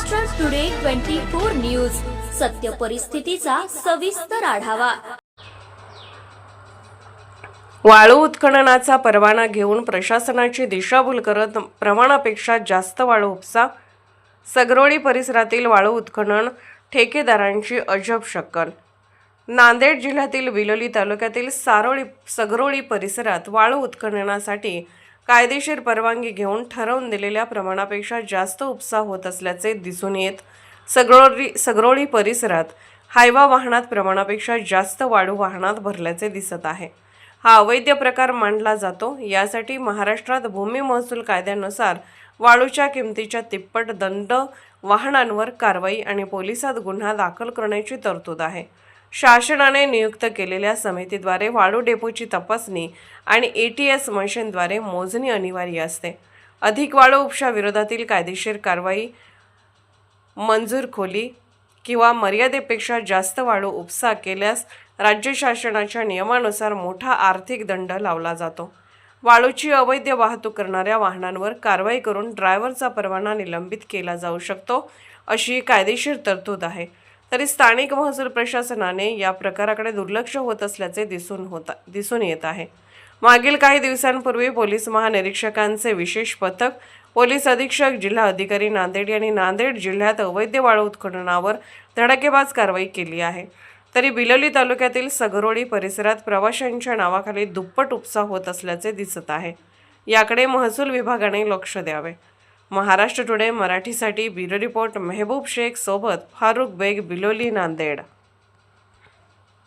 Maharashtra today 24 news, सत्य परिस्थितीचा सविस्तर आढावा। वाळू उत्खननाचा परवाना घेऊन प्रशासनाची दिशाभूल करत प्रमाणापेक्षा जास्त वाळू उपसा। सगरोळी परिसरातील वाळू उत्खनन ठेकेदारांची अजब शक्कल। नांदेड जिल्ह्यातील बिलोली तालुक्यातील सगरोळी परिसरात वाळू उत्खननासाठी कायदेशीर परवानगी घेऊन ठरवून दिलेल्या प्रमाणापेक्षा जास्त उपसा होत असल्याचे दिसून येत सगरोळी परिसरात हायवा वाहनात प्रमाणापेक्षा जास्त वाळू वाहनात भरल्याचे दिसत आहे। हा अवैध प्रकार मानला जातो। यासाठी महाराष्ट्रात भूमी महसूल कायद्यानुसार वाळूच्या किमतीच्या तिप्पट दंड, वाहनांवर कारवाई आणि पोलिसात गुन्हा दाखल करण्याची तरतूद आहे। शासनाने नियुक्त केलेल्या समितीद्वारे वाळू डेपोची तपासणी आणि ATS मशीनद्वारे मोजणी अनिवार्य असते। अधिक वाळू उपसा विरोधातील कायदेशीर कारवाई, मंजूर खोली किंवा मर्यादेपेक्षा जास्त वाळू उपसा केल्यास राज्य शासनाच्या नियमानुसार मोठा आर्थिक दंड लावला जातो। वाळूची अवैध वाहतूक करणाऱ्या वाहनांवर कारवाई करून ड्रायव्हरचा परवाना निलंबित केला जाऊ शकतो, अशी कायदेशीर तरतूद आहे। तरी स्थानिक महसूल प्रशासनाने या प्रकाराकडे दुर्लक्ष होत असल्याचे दिसून येत आहे। मागील काही दिवसांपूर्वी पोलीस महानिरीक्षकांचे विशेष पथक, पोलीस अधीक्षक, जिल्हा अधिकारी नांदेड यांनी नांदेड जिल्ह्यात अवैध वाळू उत्खननावर धडाकेबाज कारवाई केली आहे। तरी बिलोली तालुक्यातील सगरोळी परिसरात प्रवाशांच्या नावाखाली दुप्पट उपसा होत असल्याचे दिसत आहे। याकडे महसूल विभागाने लक्ष द्यावे। महाराष्ट्र टुडे मराठीसाठी ब्युरो रिपोर्ट मेहबूब शेख सोबत फारुख बेग, बिलोली, नांदेड।